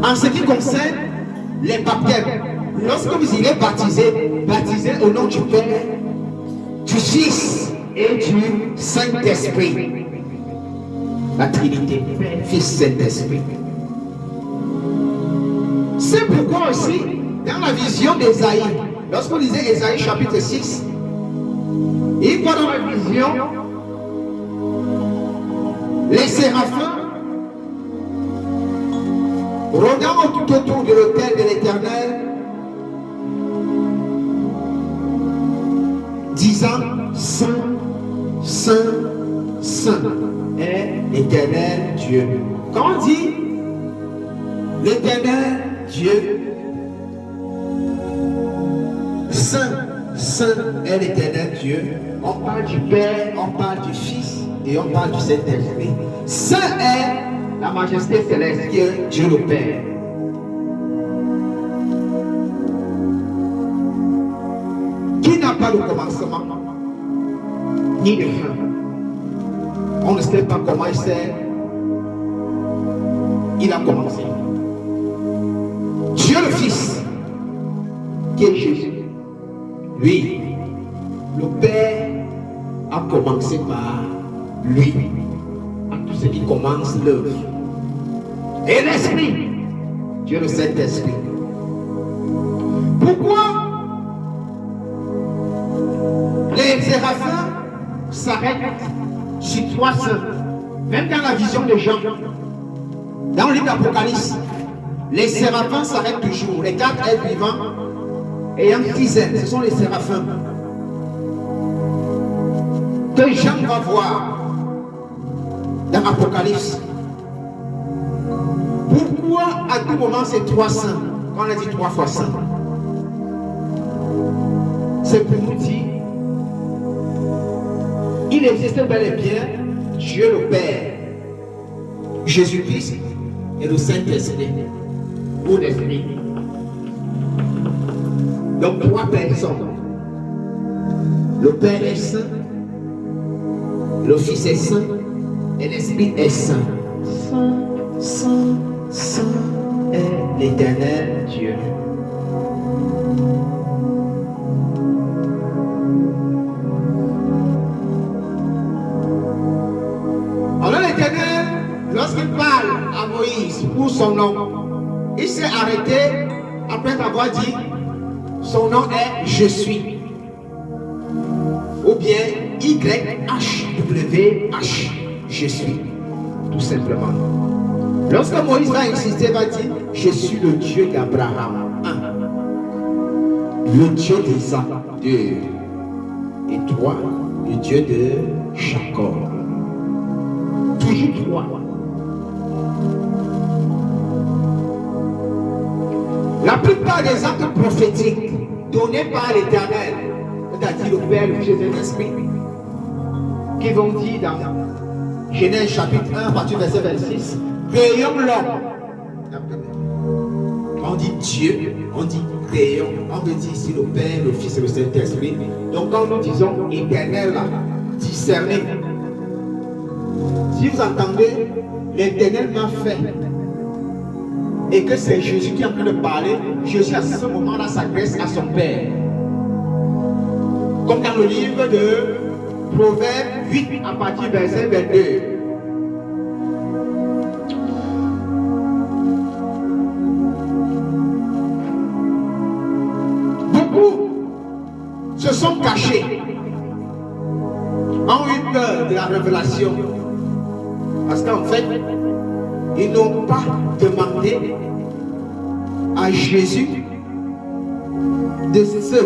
En ce qui concerne les baptêmes, lorsque vous irez baptiser, baptisez au nom du Père, du Fils et du Saint-Esprit. La Trinité, Père, Fils, Saint-Esprit. C'est pourquoi aussi, dans la vision d'Ésaïe, lorsque vous lisez Ésaïe chapitre 6, il voit dans la vision les séraphins rôdant tout autour de l'autel de l'Éternel, disant Saint, Saint, Saint est l'Éternel Dieu. Quand on dit l'Éternel Dieu, Saint, Saint est l'Éternel Dieu, on parle du Père, on parle du Fils et on parle du Saint-Esprit. Saint est la majesté céleste qui est Dieu le Père. Qui n'a pas de commencement ni de fin. On ne sait pas comment il a commencé. Dieu le Fils, qui est Jésus, lui, le Père a commencé par lui. À tout ce qui commence l'œuvre. Et l'Esprit, Dieu le Saint-Esprit. Pourquoi les séraphins s'arrêtent sur 3 saints? Même dans la vision de Jean, dans le livre d'Apocalypse, les séraphins s'arrêtent toujours. Les 4 êtres vivants ayant 6 ailes, ce sont les séraphins que Jean va voir dans l'Apocalypse. Pourquoi à tout moment c'est 3 saints? Quand on a dit 3 fois saint, c'est pour nous dire il existe bel et bien Dieu le Père, Jésus-Christ et le Saint-Esprit ou l'Esprit. Donc 3 personnes. Le Père est saint, le Fils est saint et l'Esprit est saint. Saint, saint, saint est l'Éternel Dieu. Alors l'Éternel, lorsqu'il parle à Moïse pour son nom, il s'est arrêté après avoir dit son nom est Je suis. Ou bien YHWH. Je suis. Tout simplement. Lorsque Moïse va insister, va dire je suis le Dieu d'Abraham. 1. Le Dieu d'Isaac. 2. Et 3. Le Dieu de Jacob. Toujours 3. La plupart des actes prophétiques donnés par l'Éternel, c'est-à-dire le Père, le Fils et l'Esprit, qui vont dire dans Genèse chapitre 1, à partir du verset 26, créons l'homme. On dit Dieu, on dit créons, on veut dire ici le Père, le Fils et le Saint-Esprit. Donc quand nous disons éternel, discerner, si vous entendez l'Éternel m'a fait, et que c'est Jésus qui est en train de parler, Jésus à ce moment-là s'adresse à son Père. Comme dans le livre de Proverbes 8 à partir du verset 22. Beaucoup se sont cachés, ont eu peur de la révélation. Parce qu'en fait, ils n'ont pas demandé à Jésus de se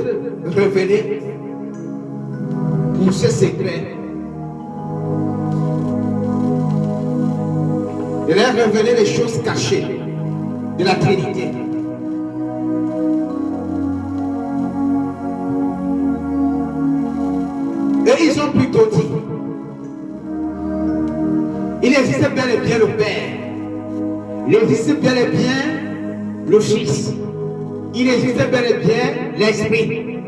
révéler pour ce secret. De leur révéler les choses cachées de la Trinité. Et ils ont plutôt dit il existe bel et bien le Père. Il existe bel et bien le Fils. Il existe bel et bien l'Esprit.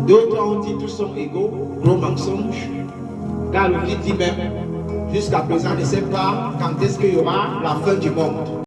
D'autres ont dit tous sont égaux, gros mensonge. Car le Christ dit même, jusqu'à présent, ne sait pas quand est-ce qu'il y aura la fin du monde.